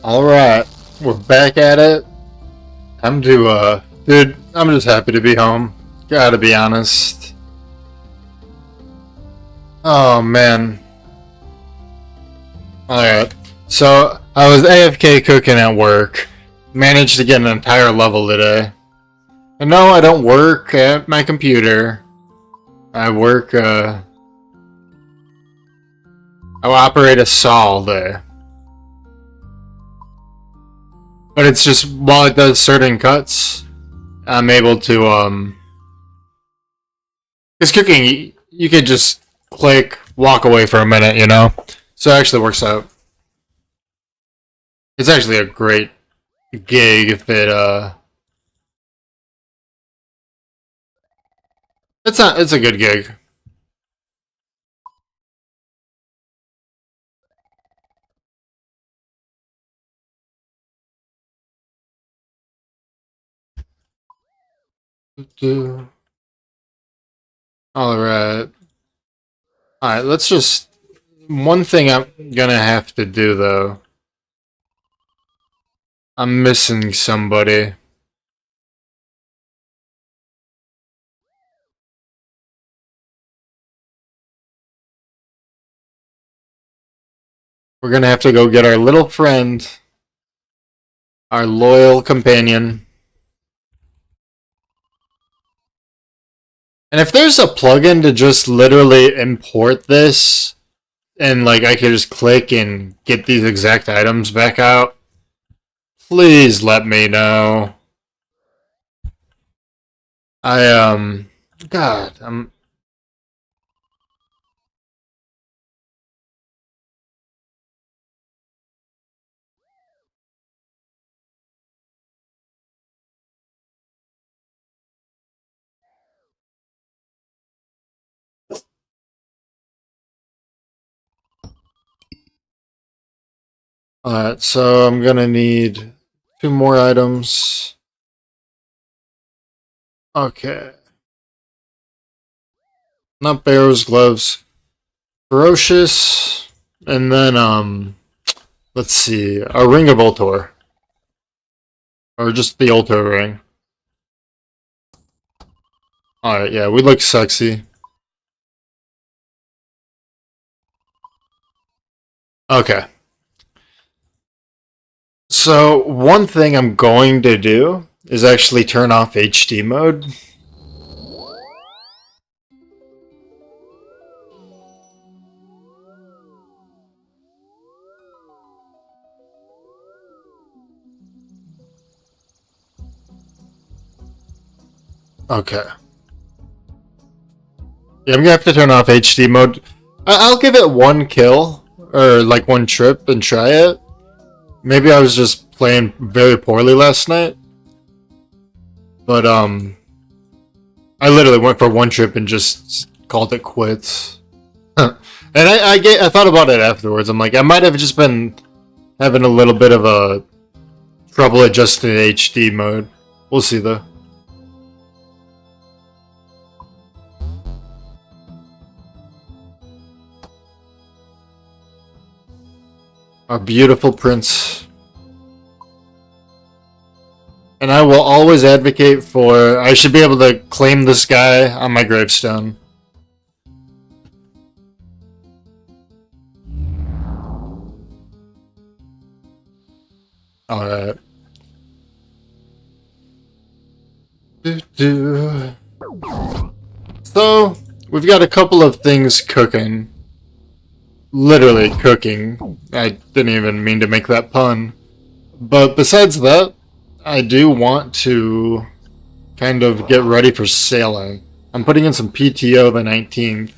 Alright, we're back at it. Dude, I'm just happy to be home. Gotta be honest. Oh, man. Alright, so I was AFK cooking at work. Managed to get an entire level today. And no, I don't work at my computer. I operate a saw all day. But it's just, while it does certain cuts, I'm able to, because cooking, you could just click, walk away for a minute, you know? So it actually works out. It's actually a great gig if it's a good gig. Alright. Alright, let's just... One thing I'm gonna have to do, though. I'm missing somebody. We're gonna have to go get our little friend. Our loyal companion. And if there's a plugin to just literally import this, and like I could just click and get these exact items back out, please let me know. God, Alright, so I'm gonna need 2 more items. Okay. Not Barrow's gloves. Ferocious. And then, let's see. A ring of Ultor. Or just the Ultor ring. Alright, yeah, we look sexy. Okay. So, one thing I'm going to do is actually turn off HD mode. Okay. Yeah, I'm gonna have to turn off HD mode. I'll give it 1 kill, or like 1 trip, and try it. Maybe I was just playing very poorly last night. But, I literally went for 1 trip and just called it quits. And I thought about it afterwards. I'm like, I might have just been having a little bit of a trouble adjusting HD mode. We'll see though. Our beautiful prince. And I will always advocate for... I should be able to claim this guy on my gravestone. Alright. So, we've got a couple of things cooking. Literally cooking. I didn't even mean to make that pun. But besides that, I do want to kind of get ready for sailing. I'm putting in some PTO the 19th,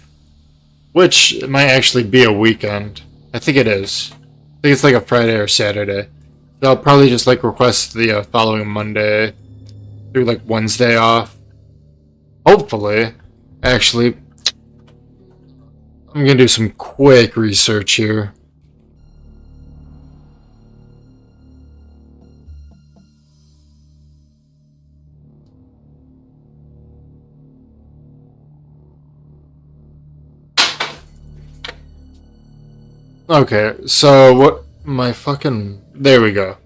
which might actually be a weekend. I think it is. I think it's like a Friday or Saturday. So I'll probably just like request the following Monday through like Wednesday off. Hopefully. Actually, I'm gonna do some quick research here. Okay, so my fucking... There we go.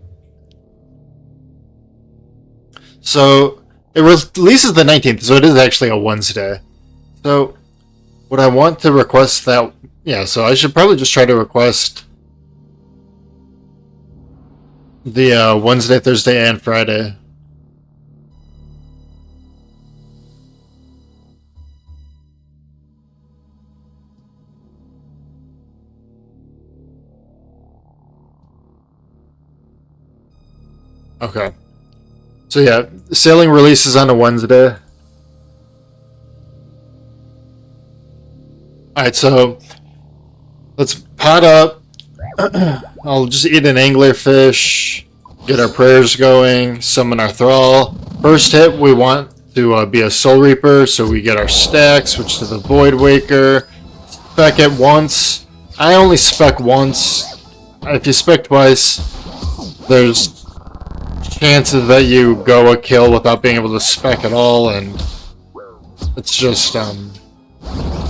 So, it releases the 19th, so it is actually a Wednesday. So, would I want to request that? Yeah, so I should probably just try to request the Wednesday, Thursday, and Friday. Okay. So yeah, sailing releases on a Wednesday. Alright, so let's pot up. I'll just eat an anglerfish, get our prayers going, summon our thrall. First hit, we want to be a soul reaper, so we get our stack, switch to the void waker, spec it once. I only spec once. If you spec twice, there's chances that you go a kill without being able to spec at all, and it's just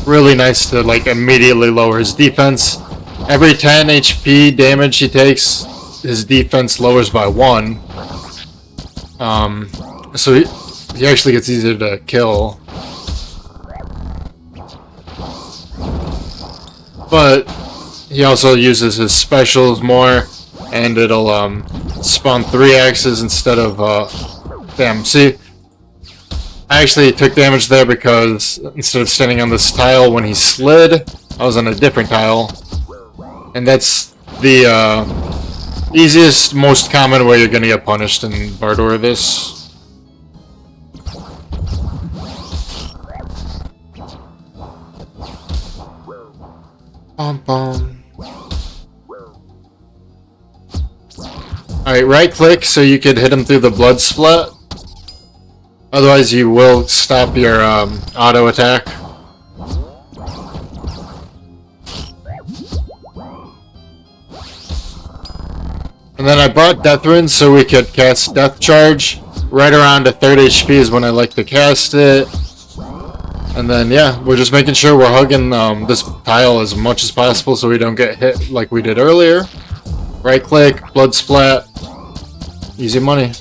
really nice to like immediately lower his defense. Every 10 HP damage he takes, his defense lowers by 1. So he actually gets easier to kill. But he also uses his specials more, and it'll spawn 3 axes instead of damn. See, I actually took damage there because instead of standing on this tile when he slid, I was on a different tile. And that's the easiest, most common way you're gonna get punished in Vardorvis. Alright, right click so you could hit him through the blood splat. Otherwise you will stop your auto attack. And then I brought Death Runes so we could cast Death Charge. Right around a 3rd HP is when I like to cast it. And then, yeah, we're just making sure we're hugging this tile as much as possible so we don't get hit like we did earlier. Right click, blood splat. Easy money.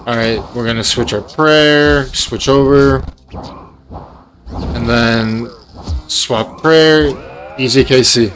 Alright, we're gonna switch our prayer, switch over. And then swap prayer. Easy KC.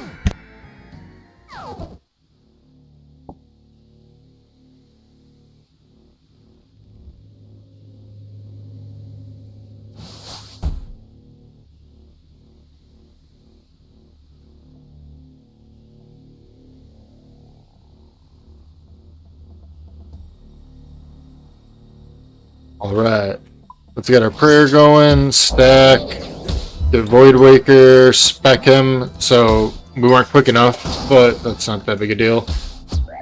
Alright. Let's get our prayer going. Stack. Get Void Waker, spec him, so we weren't quick enough, but that's not that big a deal.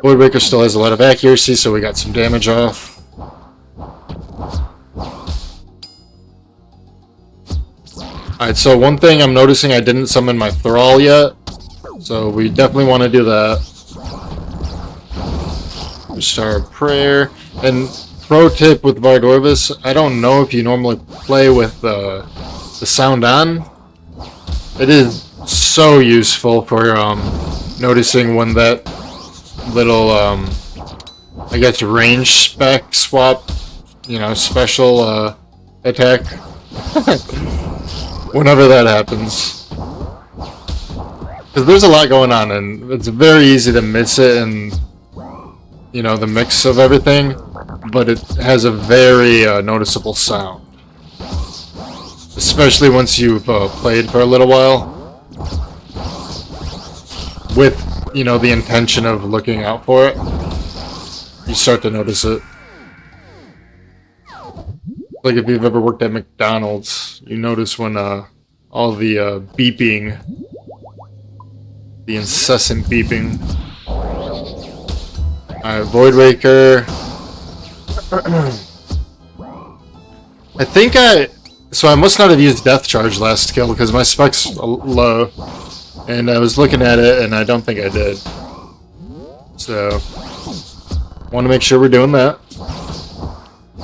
Void Waker still has a lot of accuracy, so we got some damage off. Alright, so one thing I'm noticing, I didn't summon my Thrall yet, so we definitely want to do that. Restart prayer. And pro tip with Vardorvis, I don't know if you normally play with the sound on. It is so useful for noticing when that little I guess range spec swap, you know, special attack whenever that happens, because there's a lot going on and it's very easy to miss it in, you know, the mix of everything, but it has a very noticeable sound. Especially once you've played for a little while, with, you know, the intention of looking out for it, you start to notice it. Like if you've ever worked at McDonald's, you notice when all the beeping, the incessant beeping. Alright, Void Waker. I think so I must not have used Death Charge last kill because my spec's low, and I was looking at it and I don't think I did. So, want to make sure we're doing that.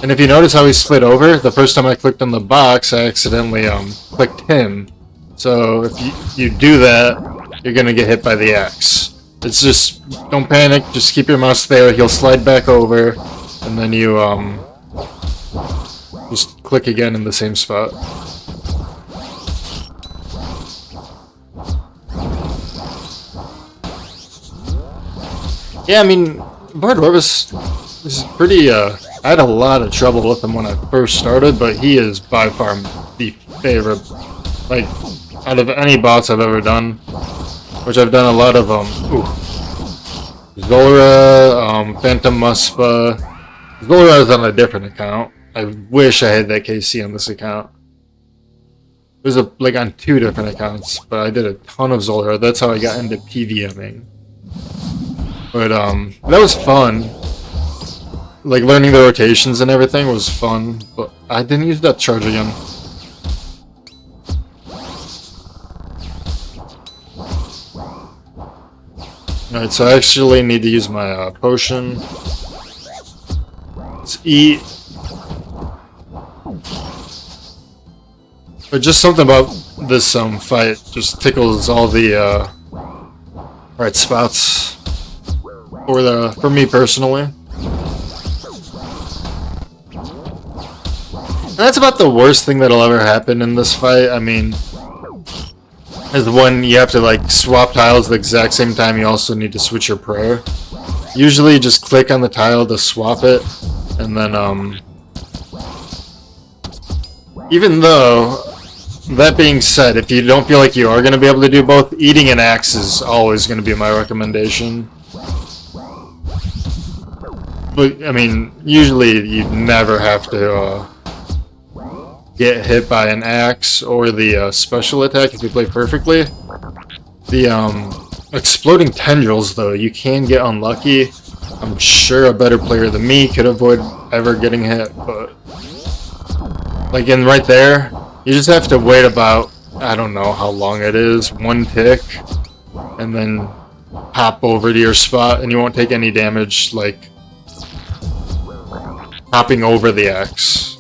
And if you notice how he slid over, the first time I clicked on the box, I accidentally clicked him. So if you do that, you're gonna get hit by the axe. It's just, don't panic, just keep your mouse there, he'll slide back over, and then you just click again in the same spot. Yeah, I mean, Vardorvis is pretty, I had a lot of trouble with him when I first started, but he is by far the favorite, like, out of any boss I've ever done, which I've done a lot of, Zolra, Phantom Muspa. Zolra is on a different account. I wish I had that KC on this account. It was, like, on 2 different accounts, but I did a ton of Zolra. That's how I got into PVMing. But, that was fun. Like, learning the rotations and everything was fun, but I didn't use that charge again. Alright, so I actually need to use my, potion. Let's eat. But just something about this, fight just tickles all the, right spots. For me personally. And that's about the worst thing that'll ever happen in this fight. I mean, is when you have to like swap tiles at the exact same time. You also need to switch your prayer. Usually, just click on the tile to swap it, and then even though, that being said, if you don't feel like you are going to be able to do both, eating an axe is always going to be my recommendation. But, I mean, usually you never have to get hit by an axe or the special attack if you play perfectly. The exploding tendrils, though, you can get unlucky. I'm sure a better player than me could avoid ever getting hit, but like in right there, you just have to wait about, I don't know how long it is, 1 tick, and then hop over to your spot, and you won't take any damage, like hopping over the axe.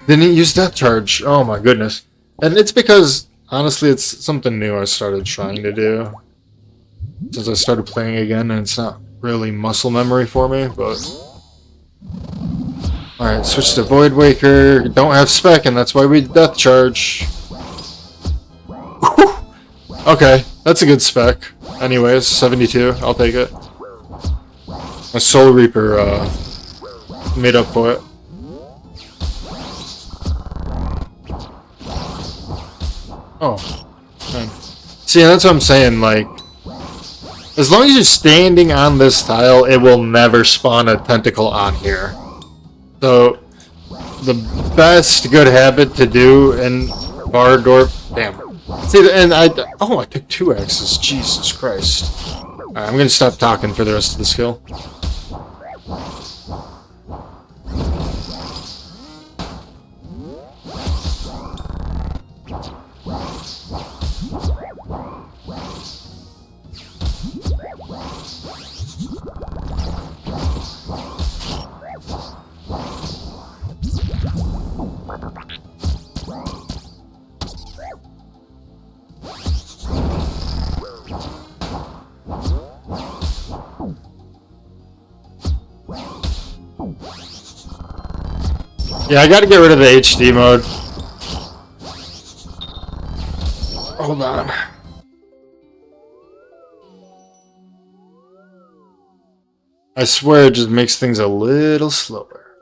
Didn't use Death Charge. Oh my goodness. And it's because, honestly, it's something new I started trying to do since I started playing again, and it's not really muscle memory for me, but... Alright, switch to Void Waker. Don't have spec, and that's why we Death Charge. Okay, that's a good spec. Anyways, 72. I'll take it. My Soul Reaper made up for it. Oh, man. See, that's what I'm saying, like, as long as you're standing on this tile, it will never spawn a tentacle on here. So, the best good habit to do in Vardorvis... Damn. See, and I took 2 axes. Jesus Christ. Alright, I'm gonna stop talking for the rest of the skill. Yeah, I gotta get rid of the HD mode. Hold on. I swear it just makes things a little slower.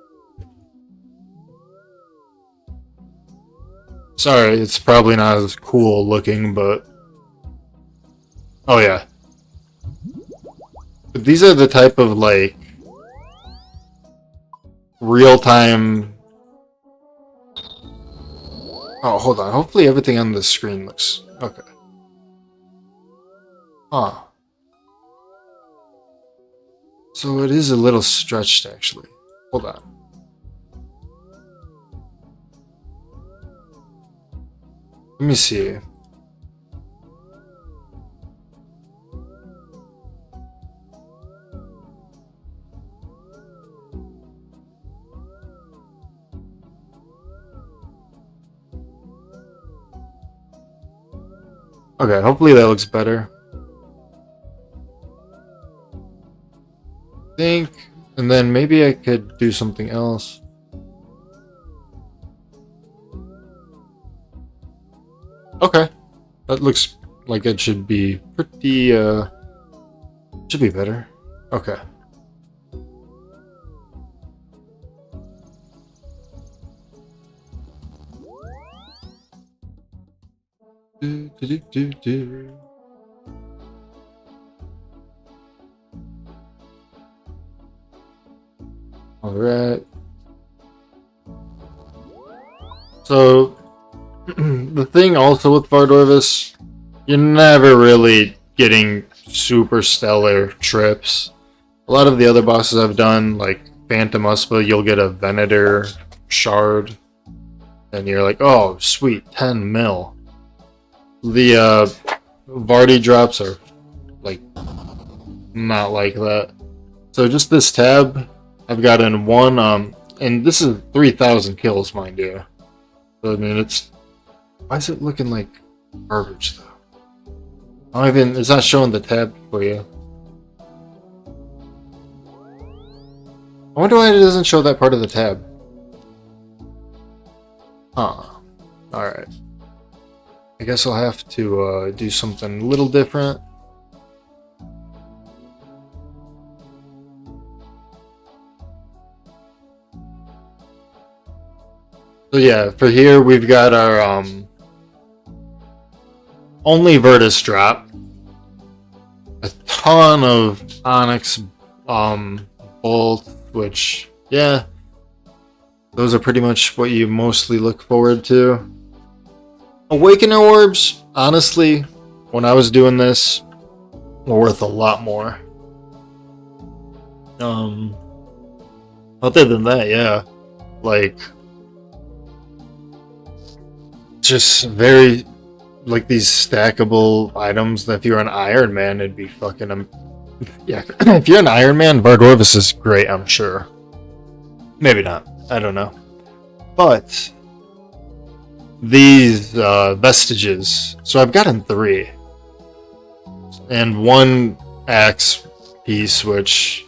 Sorry, it's probably not as cool looking, but... Oh yeah. But these are the type of, like... real-time... Oh, hold on. Hopefully everything on the screen looks... Okay. Huh. So it is a little stretched, actually. Hold on. Let me see. Okay, hopefully that looks better. I think, and then maybe I could do something else. Okay, that looks like it should be pretty, should be better. Okay. Do, do, do, do, do. All right. So the thing also with Vardorvis, you're never really getting super stellar trips. A lot of the other bosses I've done, like Phantom Uspa, you'll get a Venator shard, and you're like, oh, sweet, 10 mil. The Vardy drops are like not like that. So just this tab, I've gotten one, and this is 3,000 kills, mind you. So I mean, it's, why is it looking like garbage though? I don't even, it's not showing the tab for you. I wonder why it doesn't show that part of the tab. Huh. Alright. I guess I'll have to do something a little different. So yeah, for here we've got our only Virtus drop. A ton of Onyx Bolt, which, yeah, those are pretty much what you mostly look forward to. Awakener Orbs, honestly, when I was doing this, were worth a lot more. Other than that, yeah, like, just very, like, these stackable items that if you're an Iron Man, it'd be fucking, yeah, if you're an Iron Man, Vardorvis is great, I'm sure. Maybe not, I don't know. But these vestiges, so I've gotten 3. And 1 axe piece, which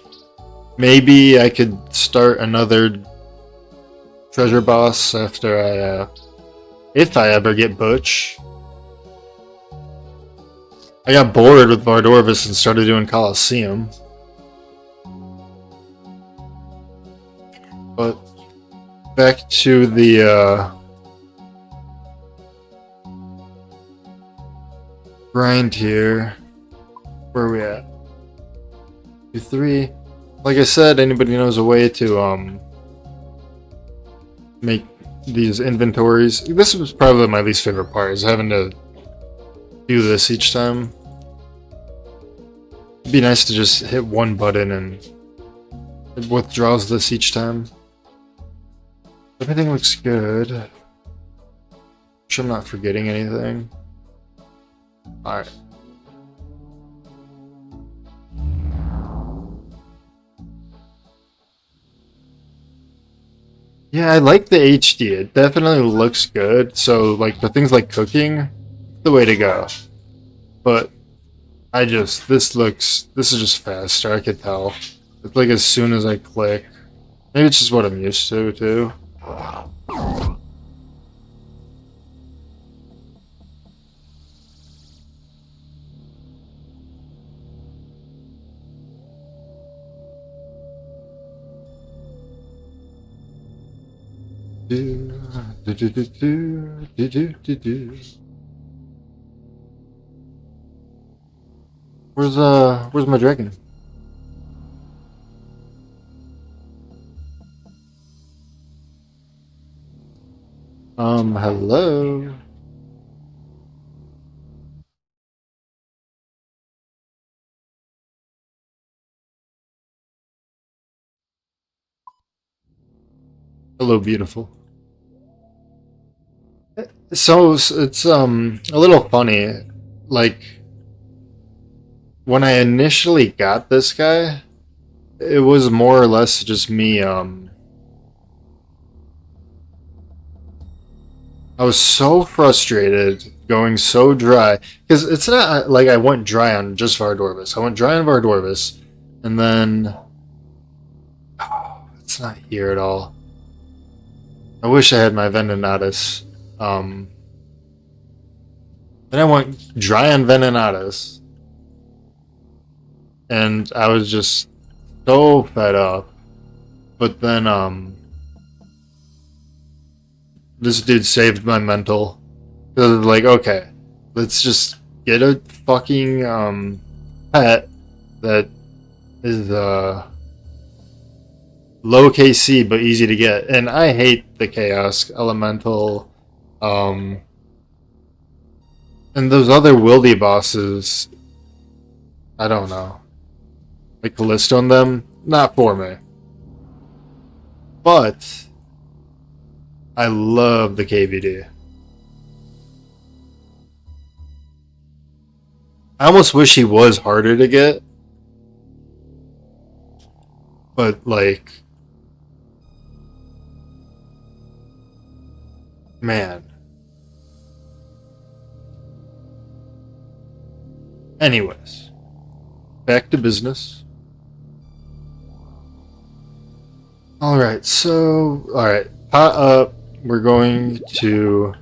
maybe I could start another treasure boss after I, if I ever get Butch. I got bored with Vardorvis and started doing Colosseum. But back to the grind here. Where are we at? 2, 3. Like I said, anybody knows a way to make these inventories. This was probably my least favorite part, is having to do this each time. It'd be nice to just hit one button and it withdraws this each time. Everything looks good. I'm sure I'm not forgetting anything. Alright. Yeah, I like the HD. It definitely looks good. So, like, for things like cooking, the way to go. But this is just faster, I could tell. It's like as soon as I click. Maybe it's just what I'm used to, too. Where's my dragon? Hello? Hello, beautiful. So, it's, a little funny. Like, when I initially got this guy, it was more or less just me, I was so frustrated going so dry because it's not like I went dry on just Vardorvis. I went dry on Vardorvis, and then it's not here at all. I wish I had my Venenatus. Then I went dry on Venenatus, and I was just so fed up. But then this dude saved my mental. Like, okay, let's just get a fucking pet that is low KC but easy to get. And I hate the Chaos Elemental, and those other wildy bosses. I don't know, like Callisto and them, not for me. But I love the KVD. I almost wish he was harder to get. But, like, man. Anyways, back to business. Alright, pot up. We're going to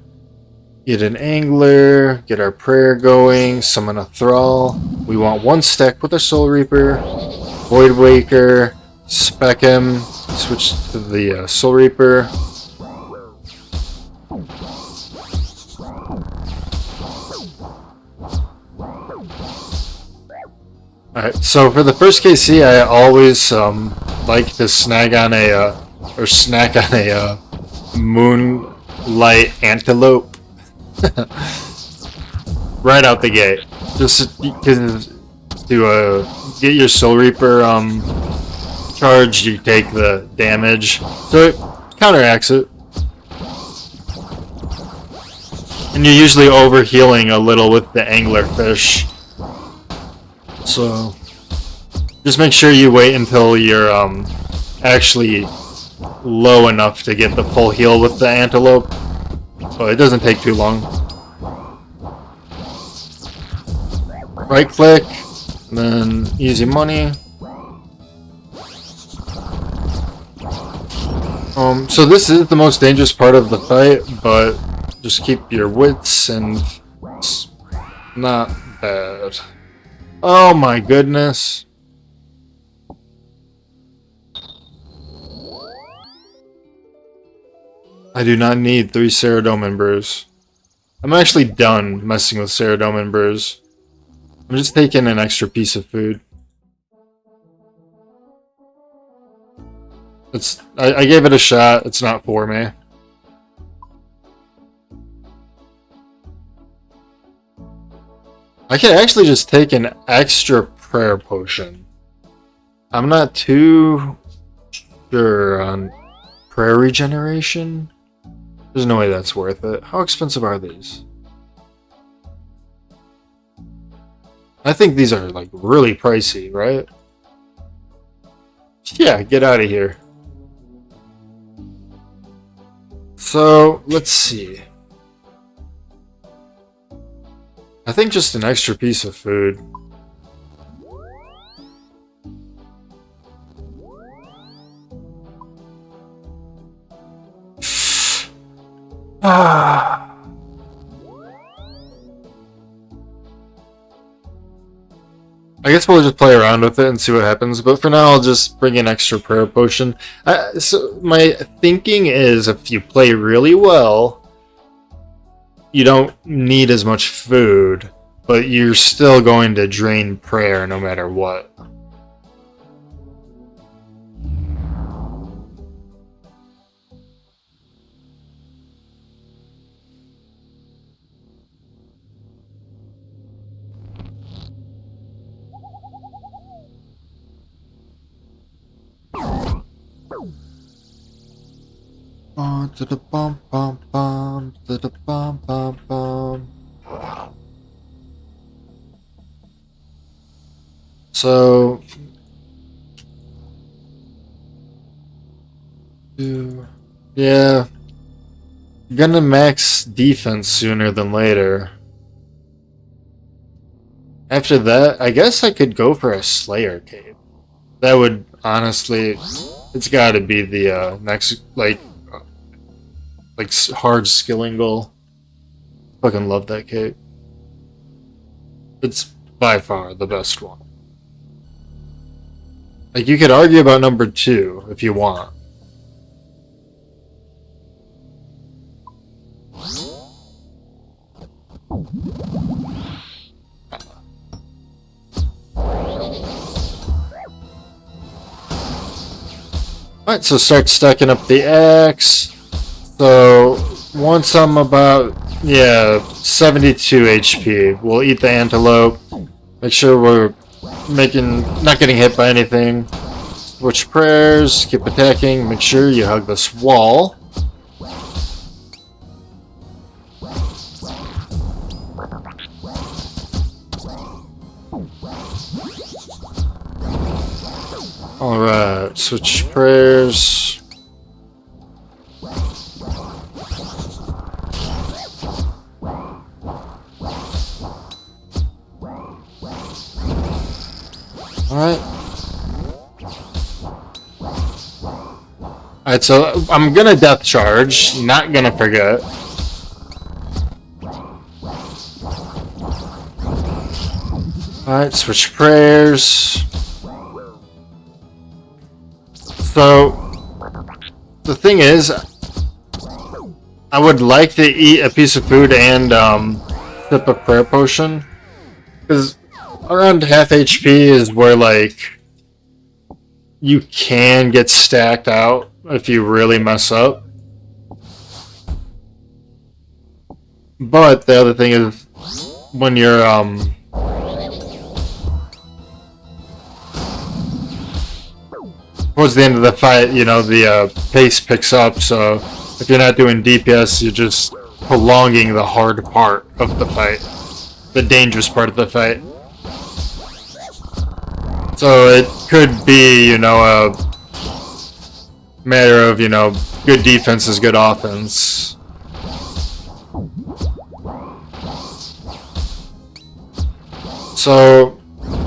get an angler, get our prayer going, summon a thrall. We want one stack with a soul reaper, void waker, spec him, switch to the soul reaper. Alright, so for the first KC, I always like to snack on a moonlight antelope right out the gate, just to get your soul reaper charged. You take the damage, so it counteracts it, and you're usually over healing a little with the anglerfish. So just make sure you wait until you're actually low enough to get the full heal with the antelope. So it doesn't take too long. Right click, and then easy money. So this is the most dangerous part of the fight, but just keep your wits and it's not bad. Oh my goodness. I do not need 3 Ceradomin brews. I'm actually done messing with Ceradomin brews. I'm just taking an extra piece of food. I gave it a shot, it's not for me. I could actually just take an extra prayer potion. I'm not too sure on prayer regeneration. There's no way that's worth it. How expensive are these? I think these are like really pricey, right? Yeah, get out of here. So, let's see. I think just an extra piece of food. I guess we'll just play around with it and see what happens, but for now I'll just bring an extra prayer potion. So my thinking is if you play really well, you don't need as much food, but you're still going to drain prayer no matter what. So, yeah, gonna gonna max defense sooner than later. After that, I guess I could go for a Slayer cape. That would, honestly, it's gotta be the next, like hard skilling goal. Fucking love that cape. It's by far the best one. Like, you could argue about number 2 if you want. Alright, so start stacking up the axe. So, once I'm about, 72 HP, we'll eat the antelope. Make sure we're not getting hit by anything. Switch prayers, keep attacking, make sure you hug this wall. Alright, switch prayers. Alright. Alright, so I'm gonna death charge, not gonna forget. Alright, switch prayers. So, the thing is, I would like to eat a piece of food and sip a prayer potion, because around half HP is where, like, you can get stacked out if you really mess up. But the other thing is, when you're towards the end of the fight, you know, the pace picks up, so if you're not doing DPS, you're just prolonging the hard part of the fight. The dangerous part of the fight. So it could be, you know, a matter of, you know, good defense is good offense. So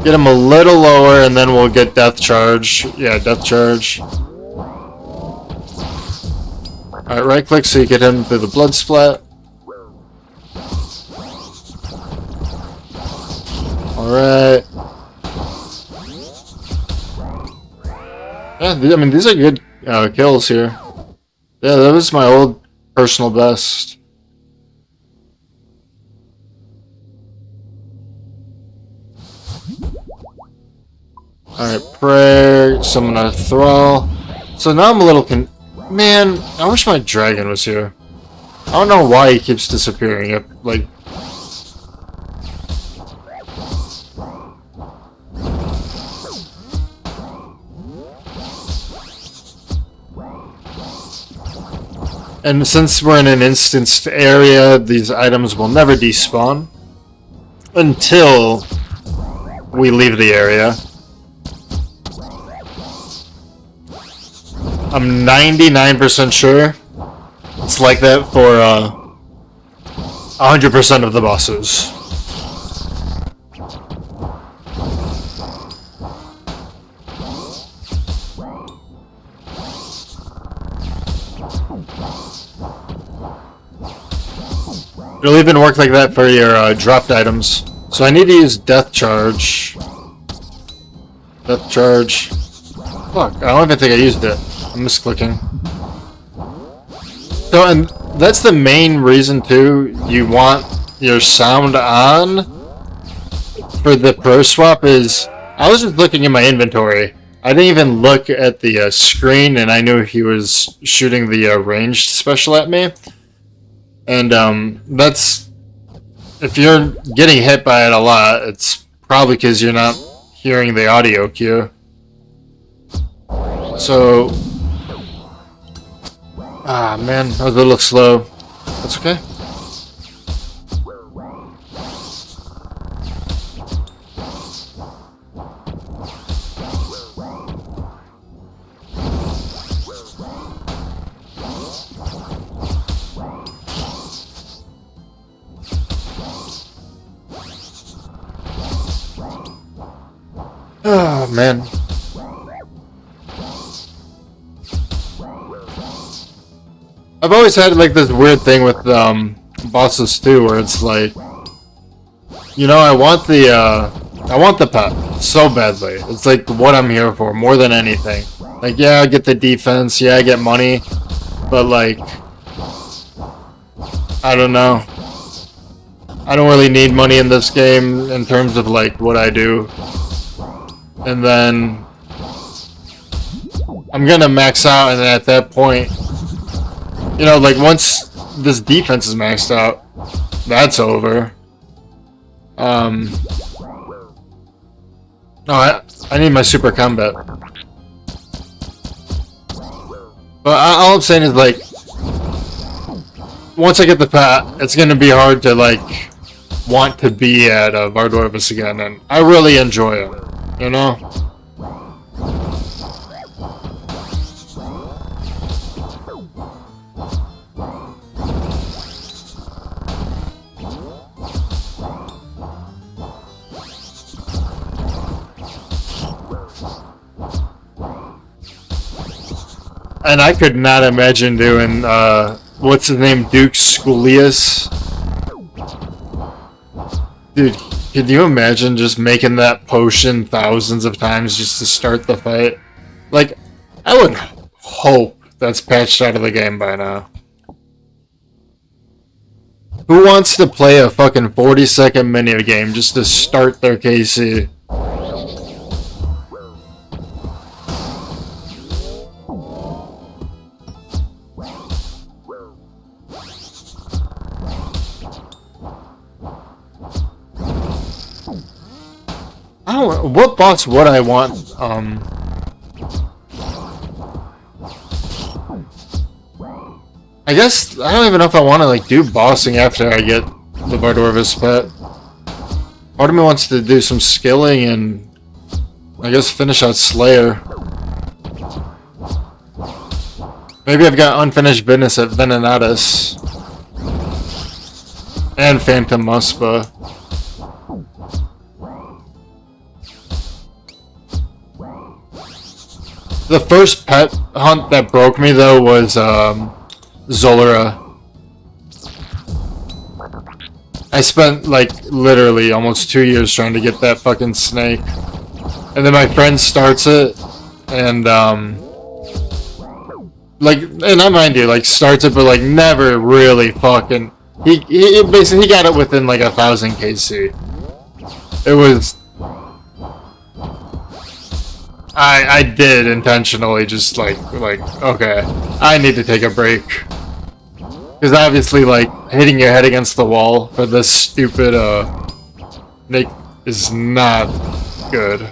get him a little lower, and then we'll get death charge. Yeah, death charge. Alright, right click so you get him through the blood splat. Alright. Yeah, I mean, these are good kills here. Yeah, that was my old personal best. Alright, prayer, summon a thrall. So now I'm a little man, I wish my dragon was here. I don't know why he keeps disappearing. Like, and since we're in an instanced area, these items will never despawn until we leave the area. I'm 99% sure it's like that for 100% of the bosses. It'll even work like that for your dropped items. So I need to use death charge. Death charge. Fuck, I don't even think I used it. I'm misclicking. So, and that's the main reason too, you want your sound on for the pro swap is, I was just looking in my inventory. I didn't even look at the screen, and I knew he was shooting the ranged special at me. And that's, if you're getting hit by it a lot, it's probably because you're not hearing the audio cue. So, man, that was a little slow. That's okay. Oh, man. I've always had like this weird thing with bosses too, where it's like, you know, I want the pet so badly. It's like what I'm here for more than anything. Like, yeah, I get the defense, yeah, I get money, but like, I don't know. I don't really need money in this game in terms of like what I do. And then I'm gonna max out, and then at that point, you know, like once this defense is maxed out, that's over. Oh, I need my super combat. But all I'm saying is, like, once I get the pet, it's gonna be hard to, like, want to be at Vardorvis again, and I really enjoy it, you know? And I could not imagine doing, what's his name, Duke Schoolius? Dude, could you imagine just making that potion thousands of times just to start the fight? Like, I would hope that's patched out of the game by now. Who wants to play a fucking 40-second minigame just to start their KC? I don't. What boss would I want? I guess I don't even know if I want to like do bossing after I get the Vardorvis pet. Part of me wants to do some skilling and I guess finish out Slayer. Maybe I've got unfinished business at Venenatus and Phantom Muspa. The first pet hunt that broke me though was Zolera. I spent like literally almost 2 years trying to get that fucking snake. And then my friend starts it and like, and I mind you, like starts it but like never really fucking he basically he got it within like 1,000 KC. It was I did intentionally just like okay, I need to take a break. Because obviously like hitting your head against the wall for this stupid snake is not good.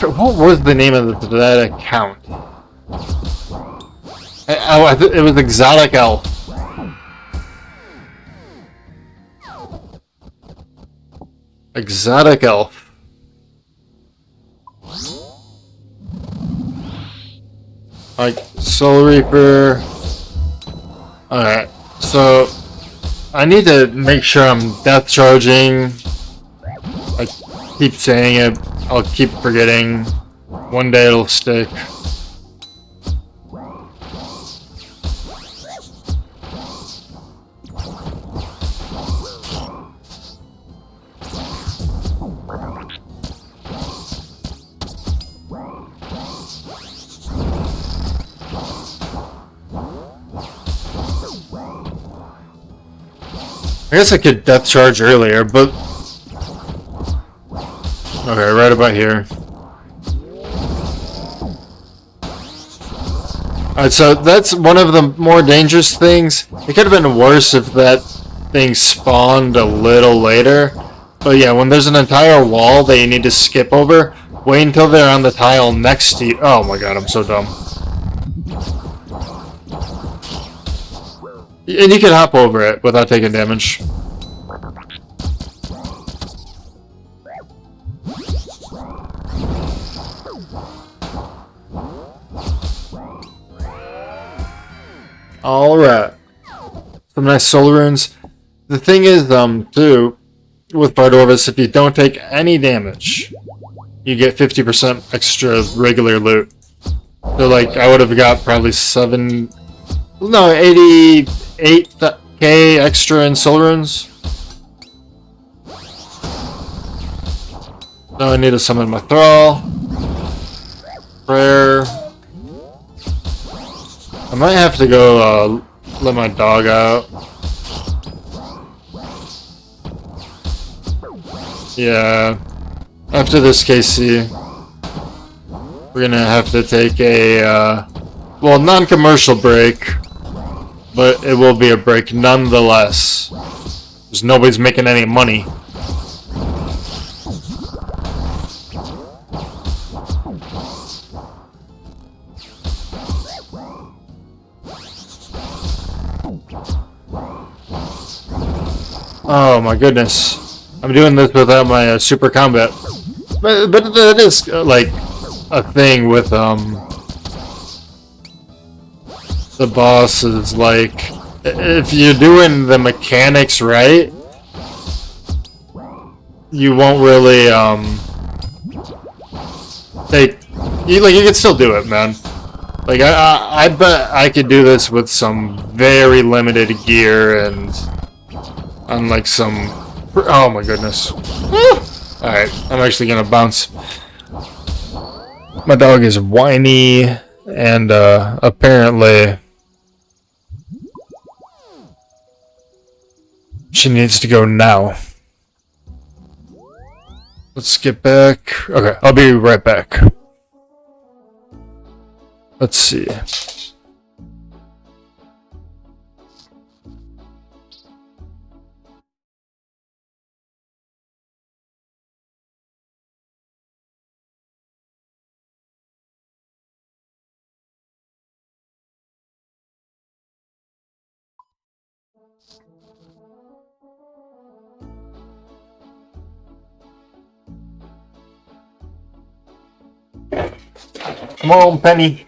What was the name of that account? It was Exotic Elf. Exotic Elf. Like Soul Reaper. Alright, so I need to make sure I'm death charging. I keep saying it. I'll keep forgetting. One day it'll stick. I guess I could death charge earlier, but okay, right about here. Alright, so that's one of the more dangerous things. It could have been worse if that thing spawned a little later. But yeah, when there's an entire wall that you need to skip over, wait until they're on the tile next to you. Oh my god, I'm so dumb. And you can hop over it without taking damage. Alright. Some nice soul runes. The thing is, too, with Vardorvis, if you don't take any damage, you get 50% extra regular loot. So, like, I would have got probably 88k extra in soul runes. Now I need to summon my thrall. Prayer. I might have to go let my dog out. Yeah. After this KC, we're gonna have to take a well, non-commercial break, but it will be a break nonetheless. Because nobody's making any money. Oh my goodness. I'm doing this without my super combat. But that is like a thing with the boss is like if you're doing the mechanics right, you won't really you can still do it, man. Like I bet I could do this with some very limited gear and on like some. Oh my goodness. Alright, I'm actually gonna bounce. My dog is whiny and apparently she needs to go now. Let's get back. Okay, I'll be right back. Let's see. Come on, Penny.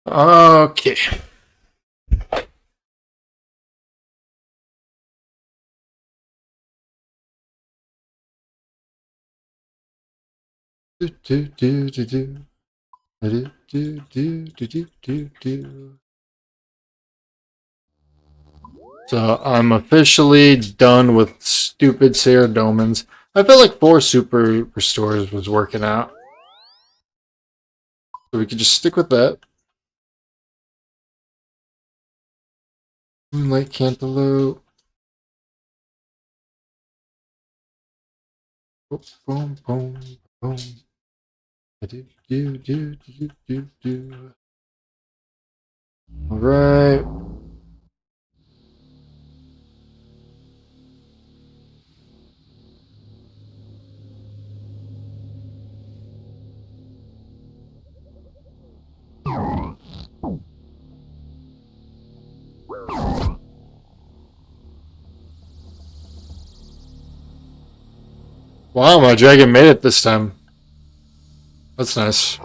Okay. So I'm officially done with stupid Saradomans. I felt like 4 super restores was working out. So we could just stick with that. Moonlight Cantaloupe. Boom, boom, boom, boom. Alright. Wow, my dragon made it this time. That's nice.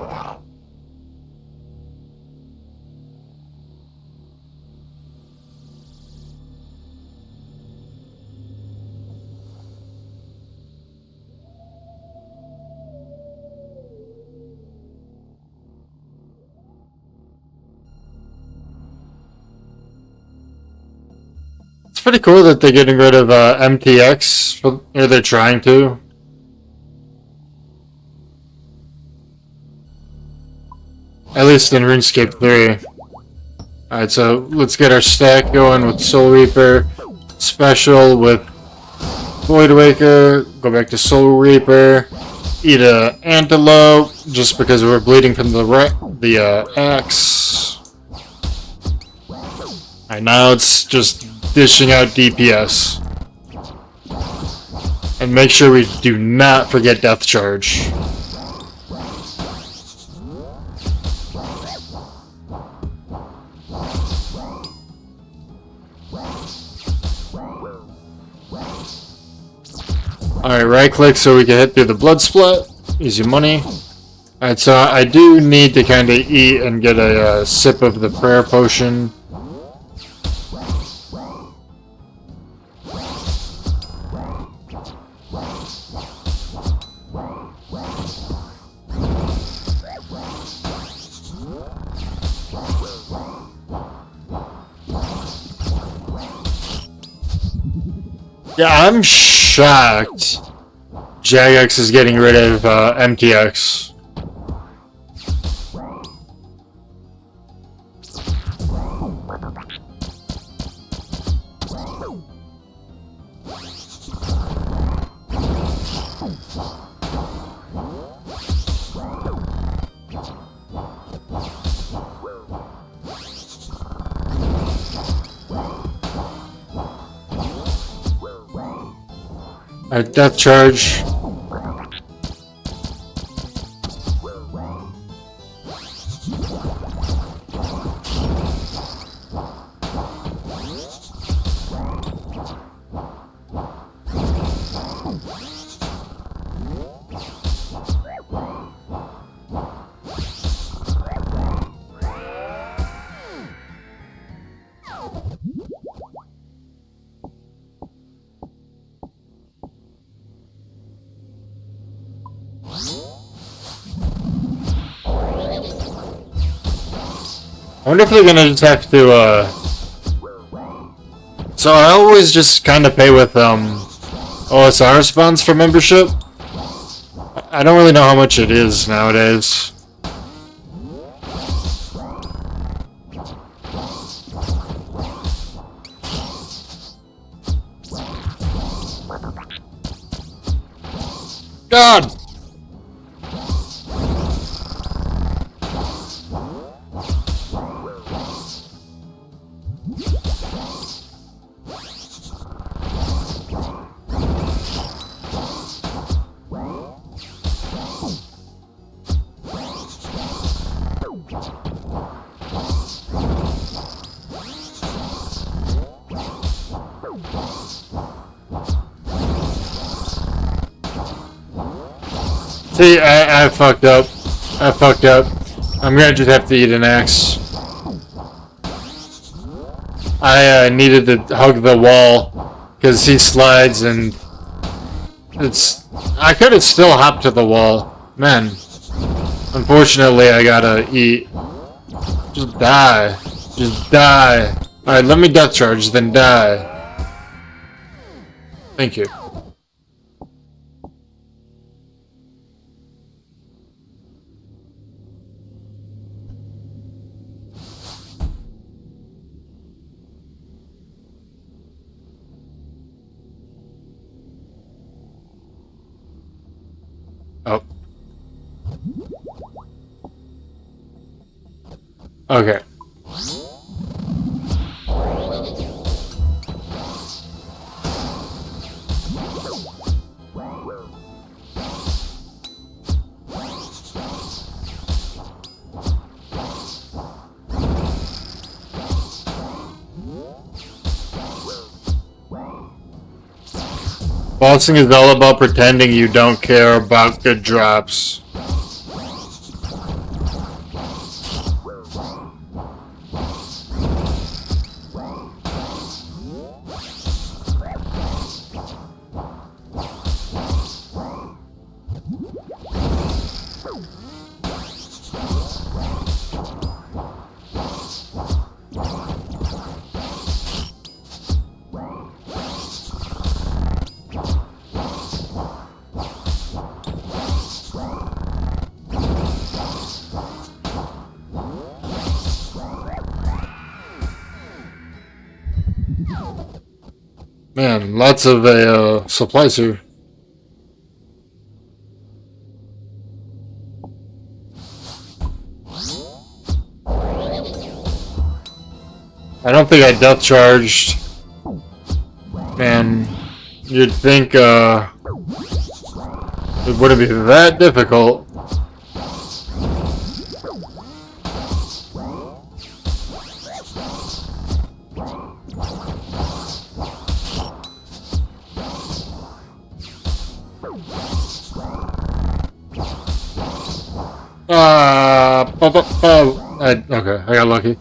It's pretty cool that they're getting rid of MTX, or they're trying to. At least in RuneScape 3. Alright, so let's get our stack going with Soul Reaper. Special with Void Waker. Go back to Soul Reaper. Eat a Antelope, just because we're bleeding from the axe. Alright, now it's just dishing out DPS. And make sure we do not forget Death Charge. Alright, right click so we can hit through the blood split. Easy money. Alright, so I do need to kind of eat and get a sip of the prayer potion. Yeah, I'm shocked Jagex is getting rid of MTX. Alright, Death Charge. I wonder if they're gonna just have to, So I always just kind of pay with, OSRS funds for membership. I don't really know how much it is nowadays. God! See, I fucked up. I fucked up. I'm gonna just have to eat an axe. I needed to hug the wall because he slides and it's. I could have still hopped to the wall, man. Unfortunately, I gotta eat. Just die. Just die. Alright, let me death charge, then die. Thank you. Oh. Okay. Bossing is all about pretending you don't care about good drops. Man, lots of supplies here. I don't think I death charged. Man, you'd think it wouldn't be that difficult. Okay, I got lucky.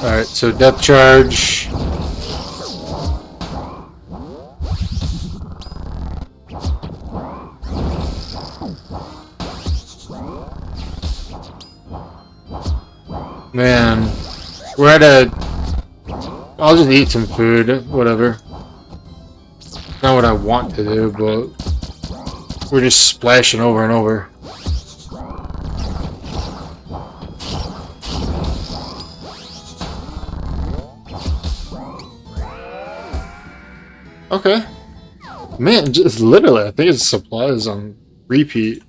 Alright, so death charge. Man, we're at a... I'll just eat some food, whatever. Not what I want to do, but we're just splashing over and over. Okay. Man, just literally, I think it's supplies on repeat.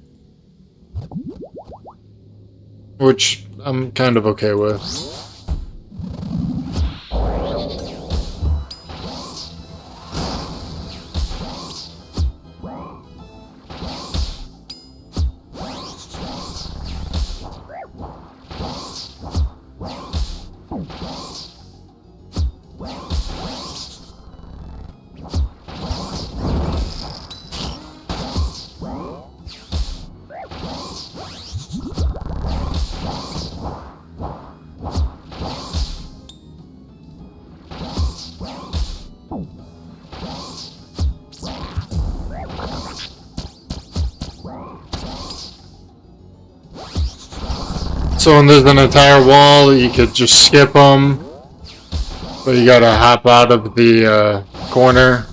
Which I'm kind of okay with. So when there's an entire wall, you could just skip them, but you gotta hop out of the corner.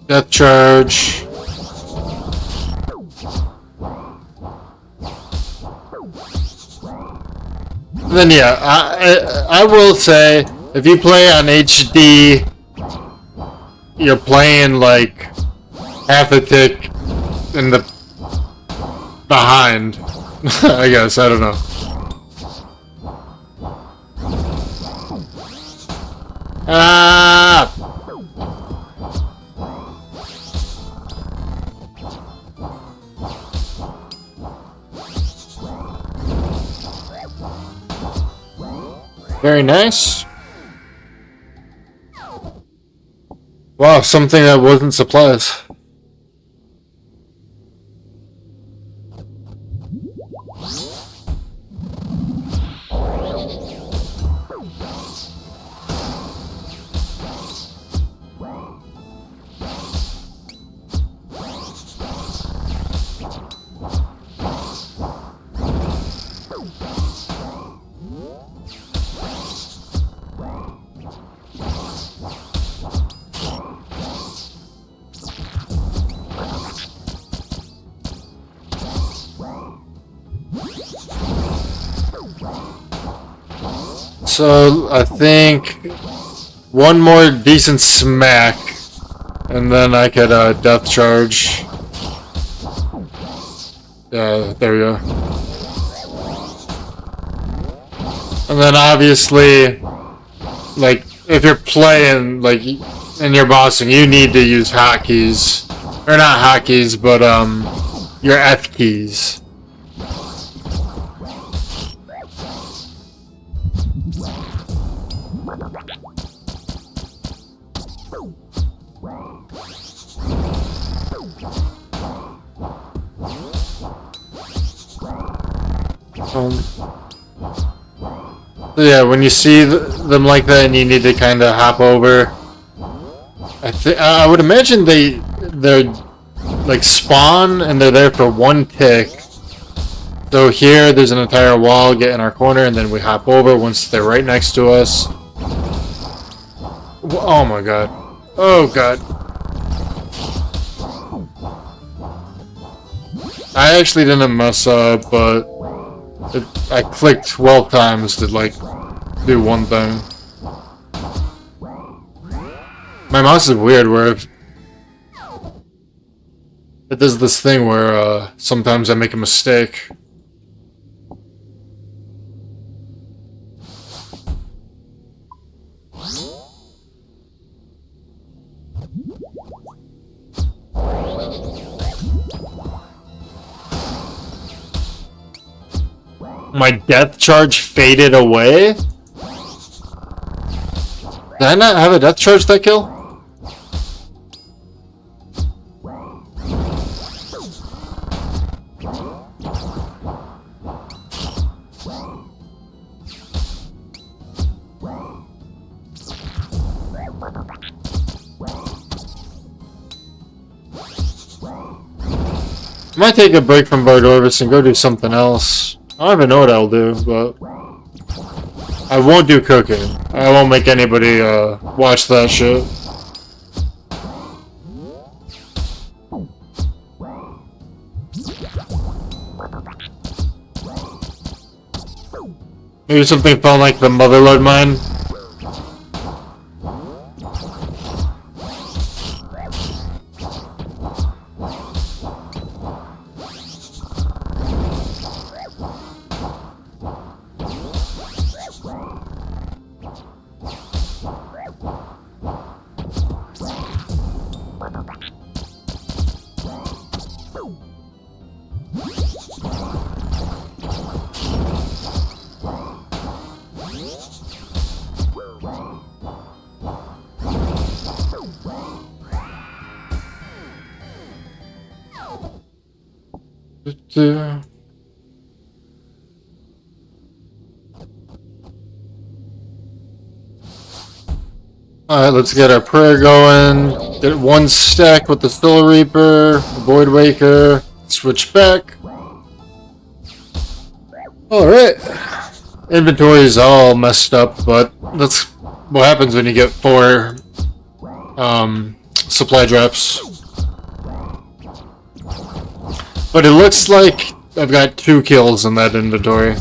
Death charge. Then yeah, I will say, if you play on HD, you're playing like half a tick in the behind. I guess, I don't know. Ah! Very nice. Wow, something that wasn't supplies. So, I think one more decent smack, and then I could, death charge. Yeah, there we go. And then obviously, like, if you're playing, like, and you're bossing, you need to use hotkeys. Or not hotkeys, but, your F keys. So yeah, when you see them like that and you need to kind of hop over, I would imagine they're like spawn and they're there for one tick. So here there's an entire wall, get in our corner, and then we hop over once they're right next to us. Oh my god. Oh god. I actually didn't mess up, but I clicked 12 times to, like, do one thing. My mouse is weird where it does this thing where sometimes I make a mistake. My death charge faded away? Did I not have a death charge that kill? I might take a break from Vardorvis and go do something else. I don't even know what I'll do, but I won't do cooking. I won't make anybody watch that shit. Maybe something fun like the Motherlode mine. Alright, let's get our prayer going. Get one stack with the Soul Reaper, the Void Waker, switch back. Alright. Inventory is all messed up, but that's what happens when you get 4 supply drops. But it looks like I've got 2 kills in that inventory.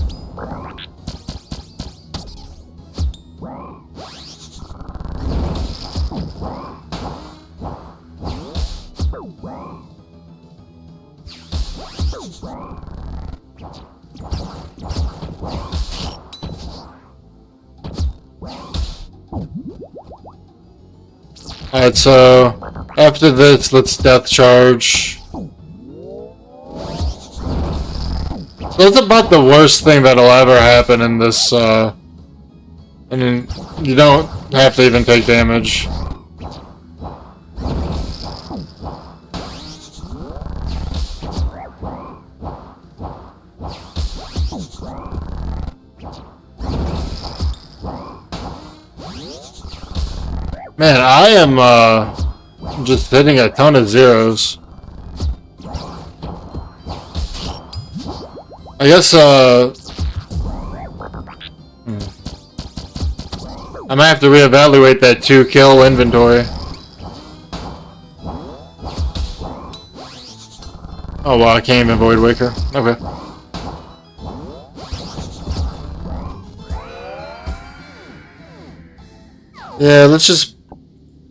Alright, so after this, let's death charge. That's about the worst thing that'll ever happen in this, and you don't have to even take damage. Man, I am, just hitting a ton of zeros. I guess, I might have to reevaluate that 2-kill inventory. Oh wow, I can't even Void Waker. Okay. Yeah, let's just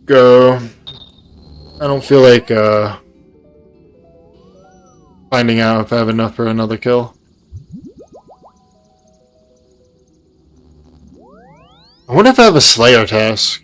go. I don't feel like, finding out if I have enough for another kill. I wonder if I have a Slayer task.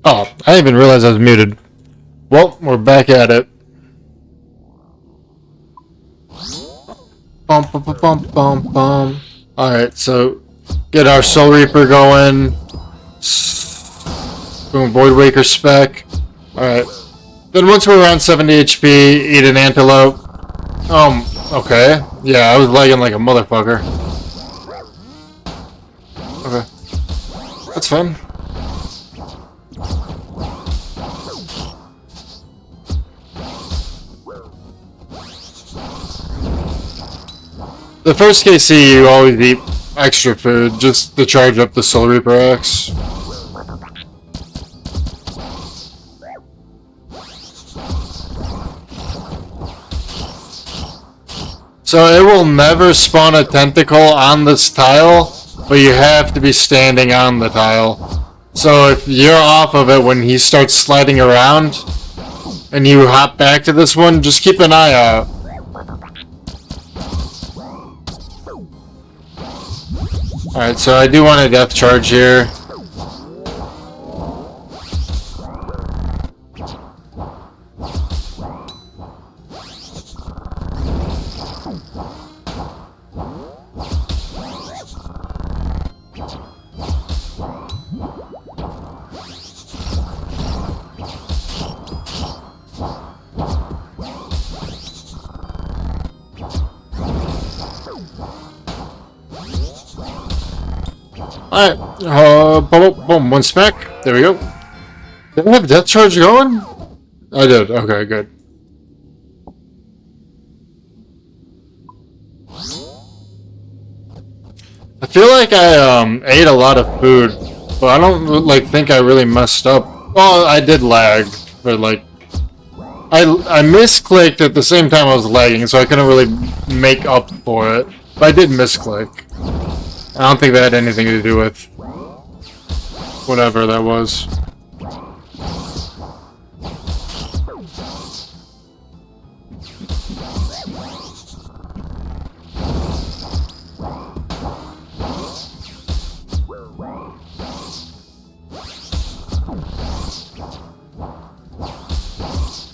Oh, I didn't even realize I was muted. Well, we're back at it. Bum, bum, bum, bum, bum, bum. Alright, so get our Soul Reaper going. Boom, Void Waker spec. Alright. Then once we're around 70 HP, eat an antelope. Okay. Yeah, I was lagging like a motherfucker. Okay. That's fine. The first KC, you always eat extra food just to charge up the Soul Reaper X. So it will never spawn a tentacle on this tile, but you have to be standing on the tile. So if you're off of it when he starts sliding around, and you hop back to this one, just keep an eye out. Alright, so I do want a death charge here. Alright, boom, boom, one smack. There we go. Did I have death charge going? I did. Okay, good. I feel like I ate a lot of food, but I don't like think I really messed up. Well, I did lag, but like I misclicked at the same time I was lagging, so I couldn't really make up for it. But I did misclick. I don't think that had anything to do with whatever that was.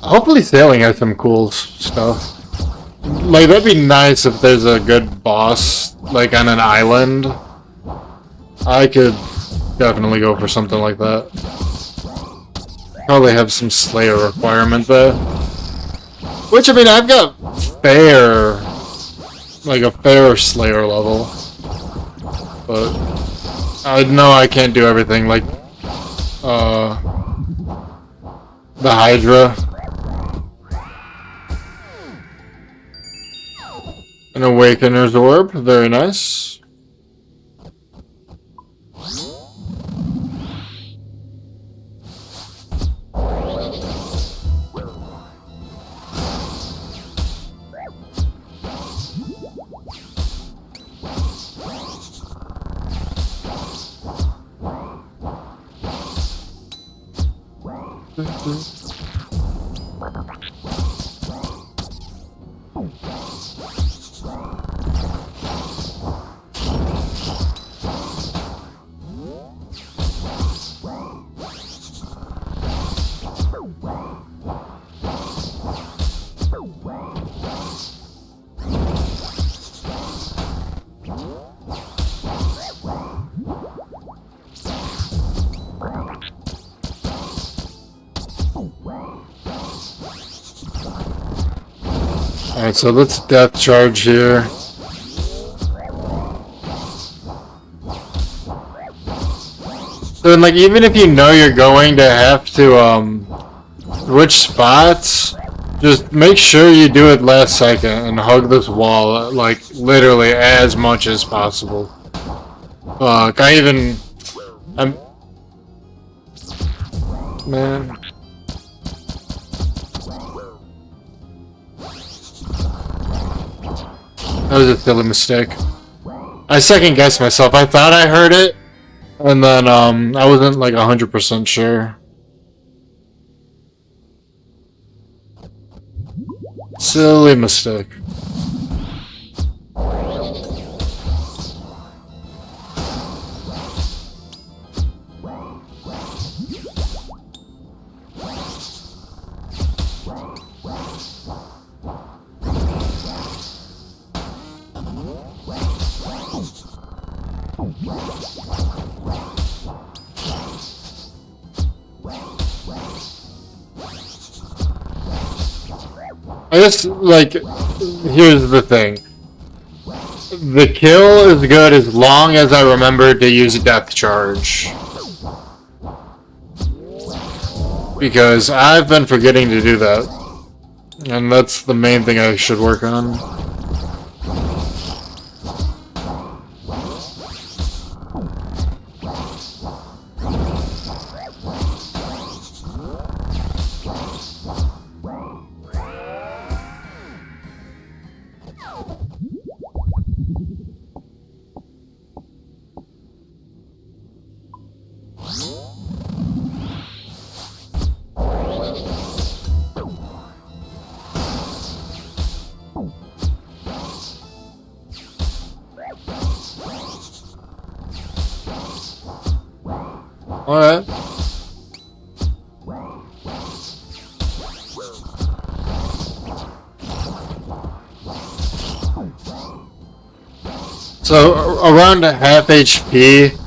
Hopefully sailing has some cool stuff. Like, that'd be nice if there's a good boss, like, on an island. I could definitely go for something like that. Probably have some Slayer requirement there. Which, I mean, I've got fair... like, a fair Slayer level. But... I know I can't do everything, like... the Hydra. An Awakener's Orb, very nice. Alright, so let's death charge here. So then, like, even if you know you're going to have to, switch spots, just make sure you do it last second and hug this wall, like, literally as much as possible. Fuck, man. That was a silly mistake. I second guessed myself. I thought I heard it, and then I wasn't like 100% sure. Silly mistake. I guess, like, here's the thing. The kill is good as long as I remember to use a death charge. Because I've been forgetting to do that. And that's the main thing I should work on. Alright. So, around a half HP,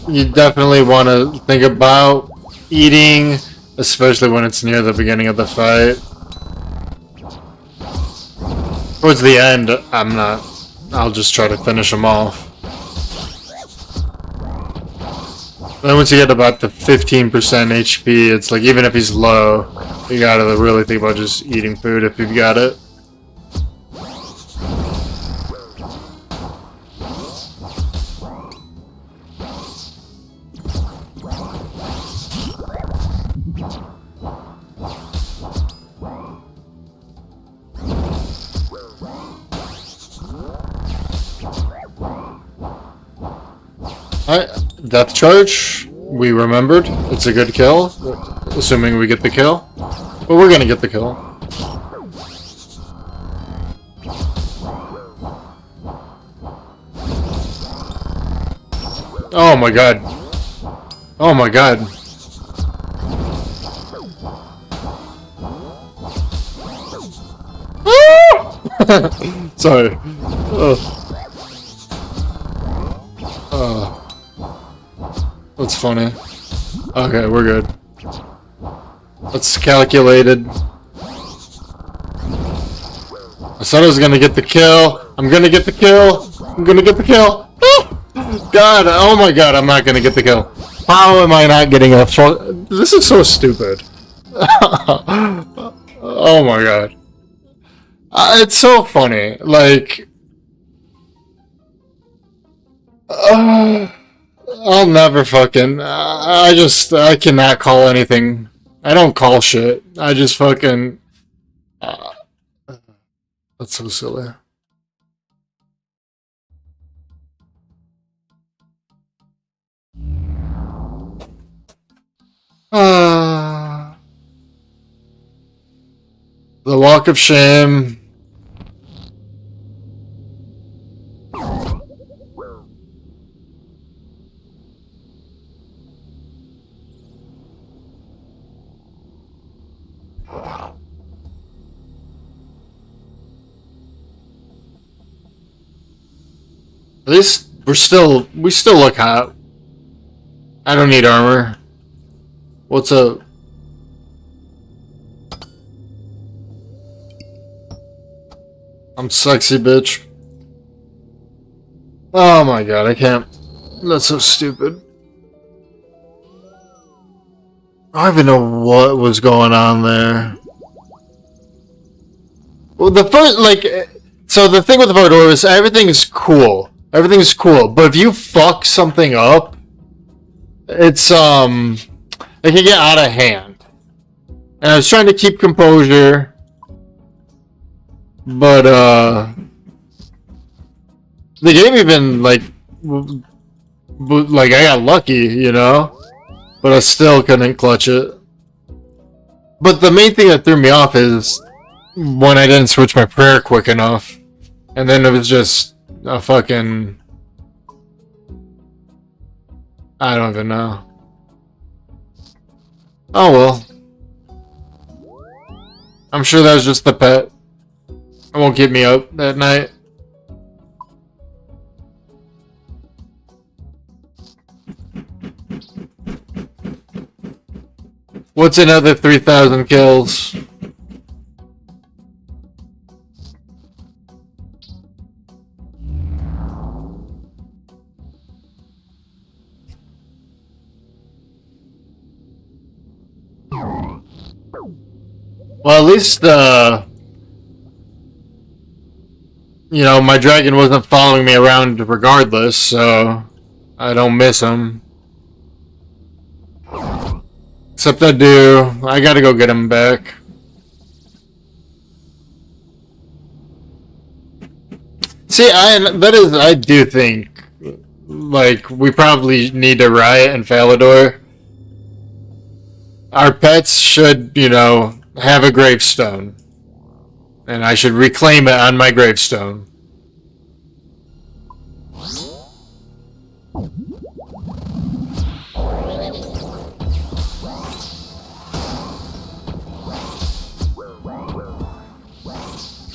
you definitely want to think about eating, especially when it's near the beginning of the fight. Towards the end, I'm not. I'll just try to finish them off. Then once you get about the 15% HP, it's like even if he's low, you gotta really think about just eating food if you've got it. Death charge. We remembered. It's a good kill, assuming we get the kill. But we're gonna get the kill. Oh my god. Oh my god. Sorry. That's funny. Okay, we're good. That's calculated. I said I was gonna get the kill. I'm gonna get the kill. I'm gonna get the kill. God, oh my god, I'm not gonna get the kill. How am I not getting a This is so stupid. Oh my god. It's so funny. Like... I'll never fucking... I cannot call anything. I don't call shit. I just fucking... that's so silly. The walk of shame. At least we still look hot. I don't need armor. What's up? I'm sexy, bitch. Oh my god, I can't. That's so stupid. I don't even know what was going on there. Well, the first, like, so the thing with the Vardorvis, everything is cool. Everything is cool, but if you fuck something up, it's, it can get out of hand. And I was trying to keep composure, but, the game even, like, I got lucky, you know? But I still couldn't clutch it. But the main thing that threw me off is when I didn't switch my prayer quick enough. And then it was just a fucking... I don't even know. Oh well. I'm sure that was just the pet. It won't keep me up at night. What's another 3,000 kills? Well, at least, you know, my dragon wasn't following me around regardless, so I don't miss him. Except I do. I gotta go get him back. See, I do think, like, we probably need to riot in Falador. Our pets should, you know, have a gravestone. And I should reclaim it on my gravestone.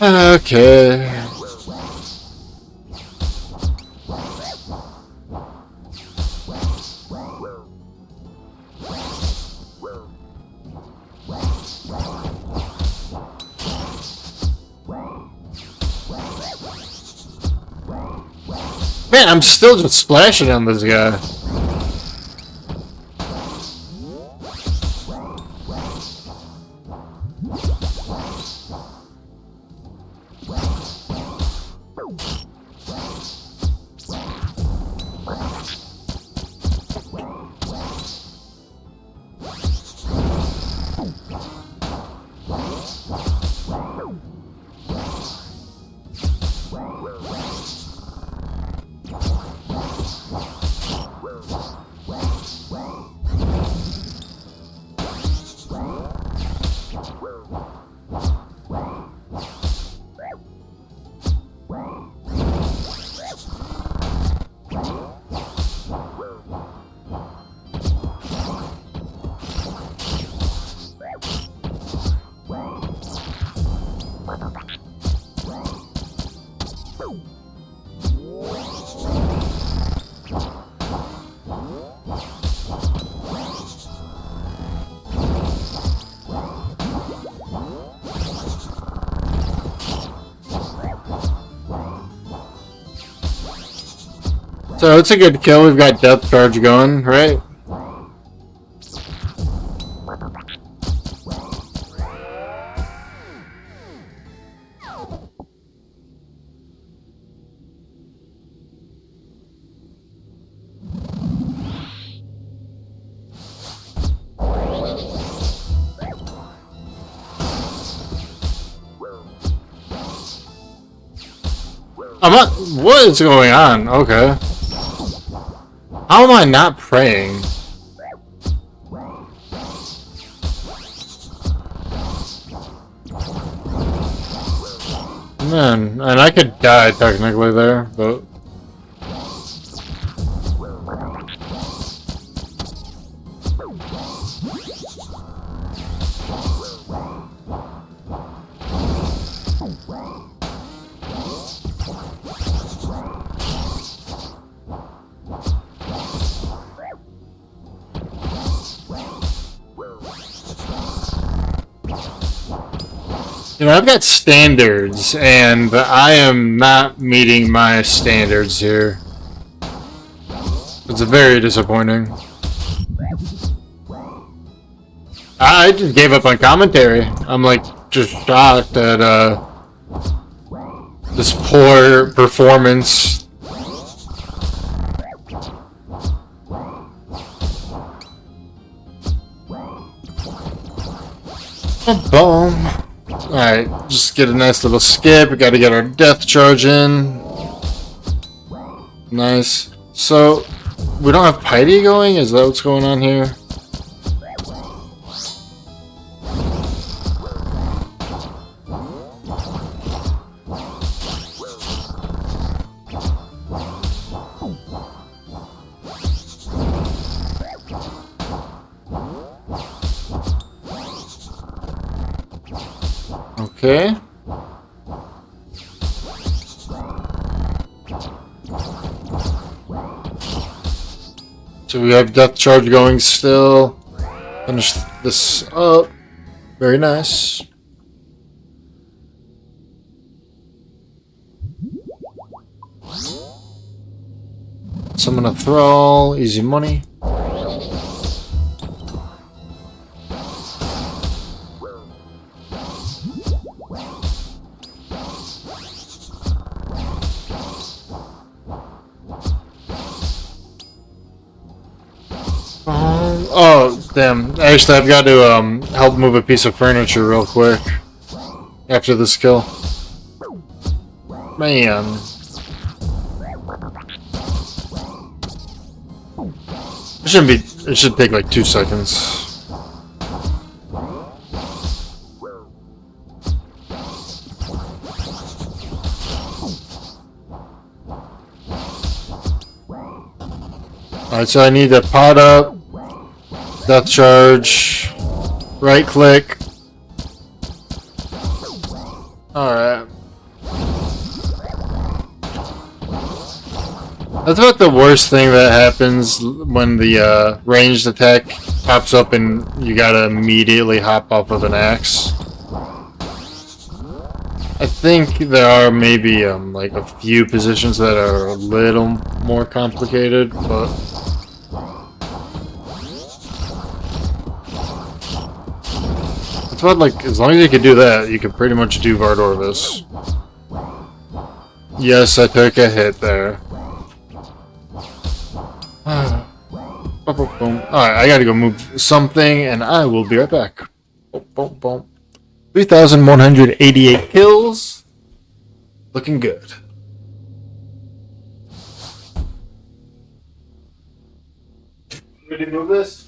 Okay. Man, I'm still just splashing on this guy. So it's a good kill. We've got depth charge going, right? What is going on? Okay. How am I not praying? Man, and I could die technically there, but... You know, I've got standards, and I am not meeting my standards here. It's very disappointing. I just gave up on commentary. I'm like, just shocked at, this poor performance. Boom. Alright, just get a nice little skip. We gotta get our death charge in. Nice. So, we don't have Piety going? Is that what's going on here? Okay. So we have death charge going still. Finish this up. Very nice. Summon a thrall. Easy money. Oh, damn. Actually, I've got to help move a piece of furniture real quick after this kill. Man. It should take like 2 seconds. Alright, so I need to pot up, death charge, right click. Alright. That's about the worst thing that happens when the ranged attack pops up and you gotta immediately hop off of an axe. I think there are maybe like a few positions that are a little more complicated, but it's about like as long as you can do that, you can pretty much do Vardorvis. Yes, I took a hit there. Alright, I gotta go move something, and I will be right back. 3,188 kills. Looking good. Ready to move this?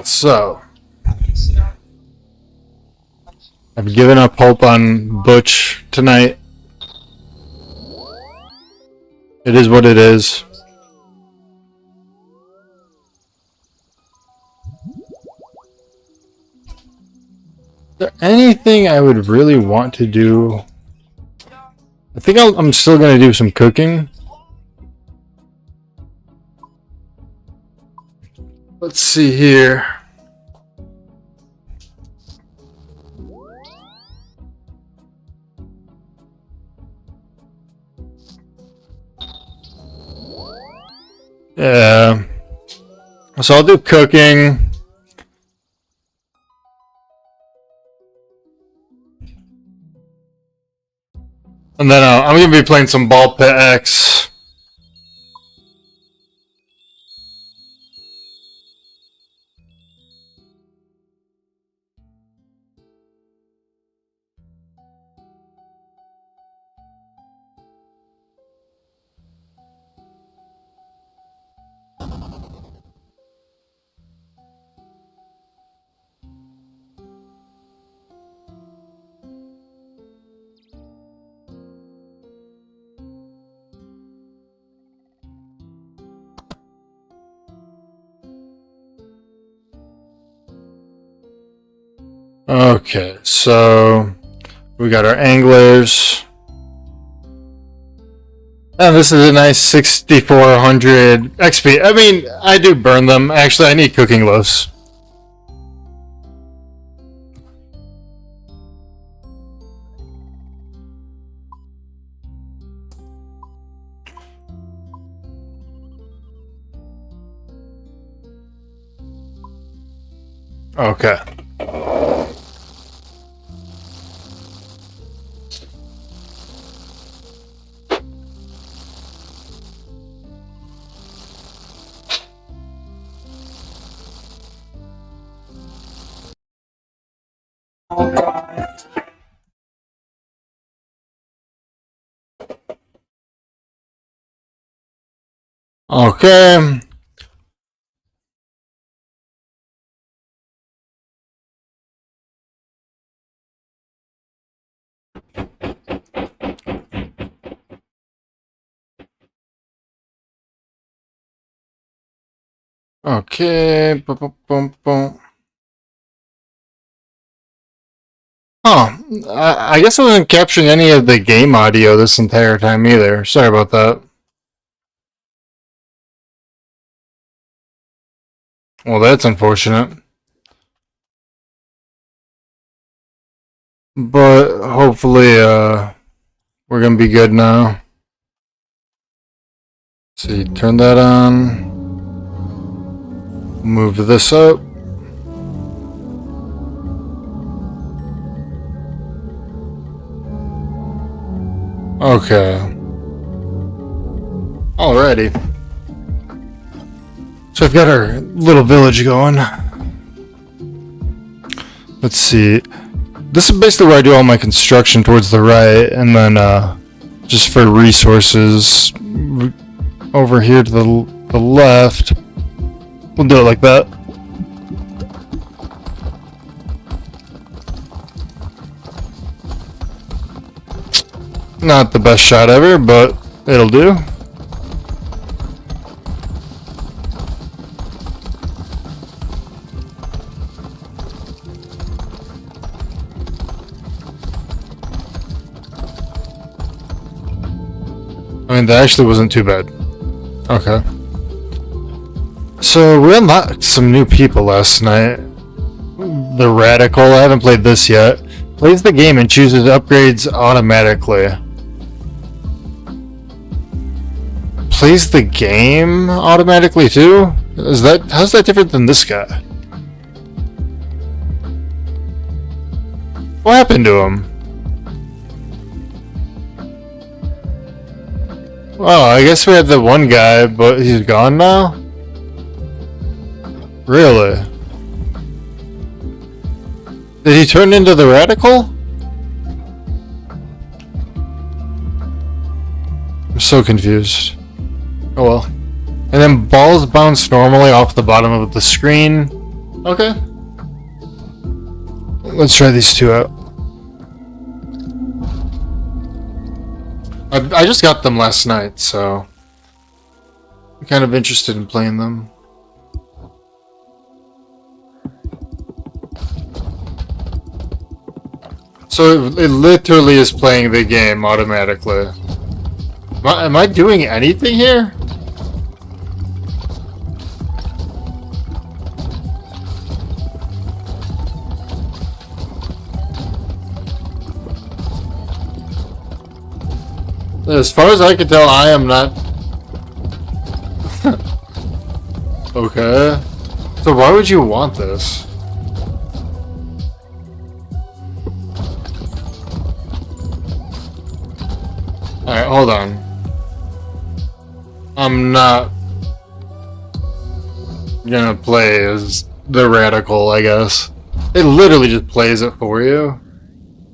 So, I've given up hope on Butch tonight. It is what it is. Is there anything I would really want to do? I think I'm still going to do some cooking. Let's see here. Yeah. So I'll do cooking. And then I'm going to be playing some Ball Pit X. Okay, so we got our anglers. And this is a nice 6400 XP. I mean, I do burn them. Actually, I need cooking loaves. Okay. Okay. Okay. Boom, boom, boom, boom. Huh. I guess I wasn't capturing any of the game audio this entire time either. Sorry about that. Well, that's unfortunate. But hopefully, we're gonna be good now. Let's see, turn that on. Move this up. Okay. Alrighty. So I've got our little village going. Let's see. This is basically where I do all my construction towards the right, and then just for resources over here to the left. We'll do it like that. Not the best shot ever, but it'll do. I mean, that actually wasn't too bad. Okay. So, we unlocked some new people last night. The Radical, I haven't played this yet. Plays the game and chooses upgrades automatically. Plays the game automatically too? How's that different than this guy? What happened to him? Oh, I guess we had the one guy, but he's gone now? Really? Did he turn into the Radical? I'm so confused. Oh well. And then balls bounce normally off the bottom of the screen. Okay. Let's try these two out. I just got them last night, so I'm kind of interested in playing them. So it literally is playing the game automatically. Am I doing anything here? As far as I can tell, I am not. Okay. So why would you want this? Alright, hold on. I'm not gonna play as the Radical, I guess. It literally just plays it for you.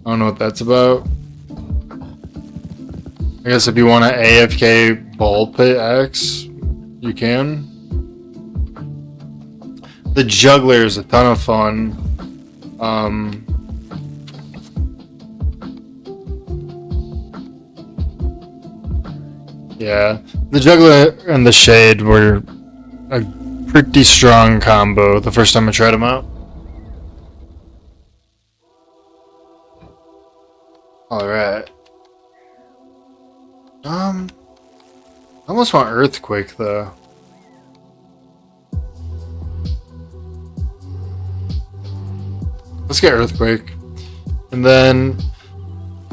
I don't know what that's about. I guess if you want to AFK ball pit X, you can. The juggler is a ton of fun. Yeah, the juggler and the shade were a pretty strong combo the first time I tried them out. Alright. I almost want Earthquake though. Let's get Earthquake. And then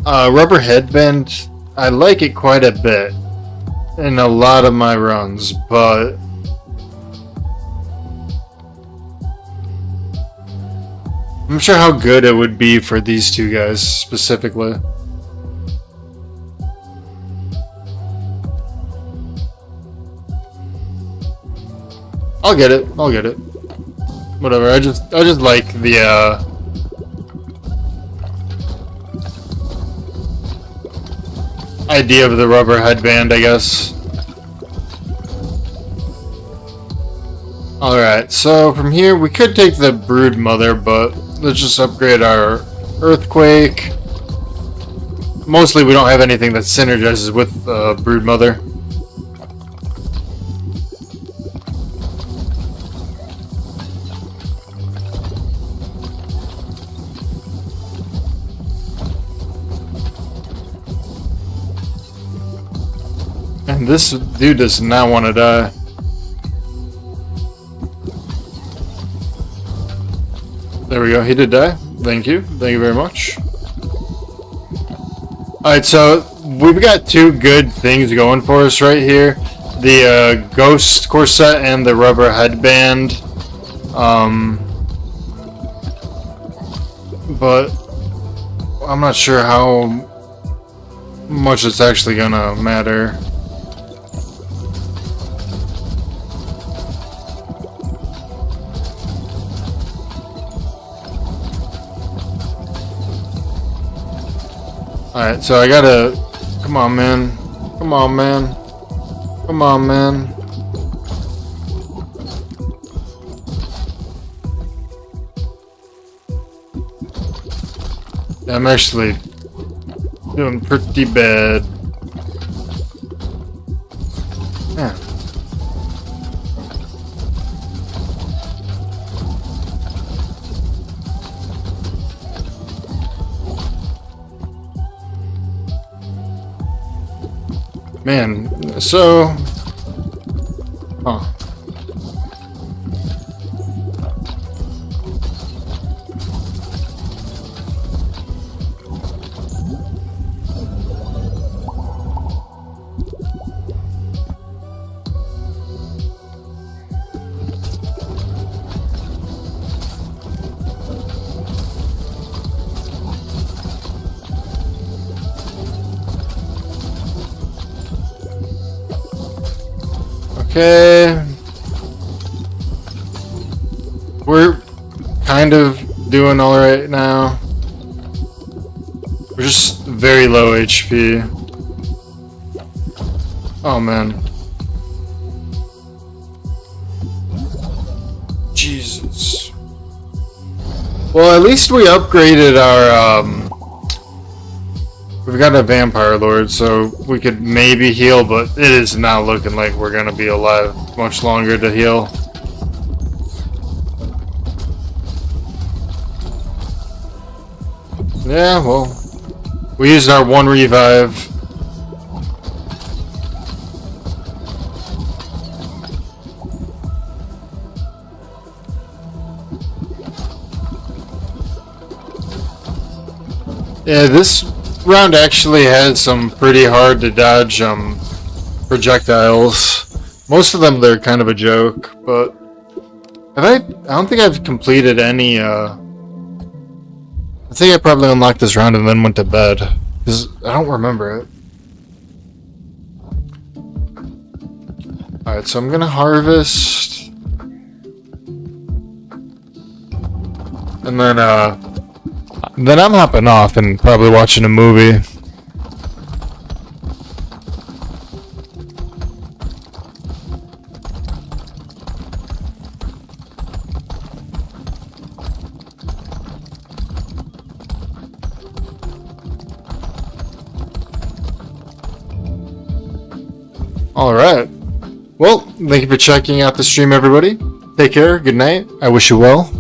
Rubber Headband, I like it quite a bit in a lot of my runs, but I'm not sure how good it would be for these two guys specifically. I'll get it. I'll get it. Whatever. I just like the idea of the rubber headband, I guess. Alright, so from here we could take the Brood Mother, but let's just upgrade our Earthquake. Mostly we don't have anything that synergizes with Brood Mother. And this dude does not want to die. There we go, he did die. Thank you very much. Alright, so we've got two good things going for us right here. The Ghost Corset and the Rubber Headband. But I'm not sure how much it's actually gonna matter. Alright, so I gotta... Come on, man. Come on, man. Come on, man. I'm actually doing pretty bad. Yeah. Man, so... Huh. Okay. We're kind of doing alright now. We're just very low HP. Oh man. Jesus. Well, at least we upgraded our, we've got a vampire lord, so we could maybe heal, but it is not looking like we're gonna be alive much longer to heal. Yeah, well, we used our one revive. Yeah, this round actually had some pretty hard to dodge projectiles. Most of them, they're kind of a joke, but I don't think I've completed any I think I probably unlocked this round and then went to bed, because I don't remember it. Alright, so I'm gonna harvest. And then I'm hopping off and probably watching a movie. Alright. Well, thank you for checking out the stream, everybody. Take care, good night, I wish you well.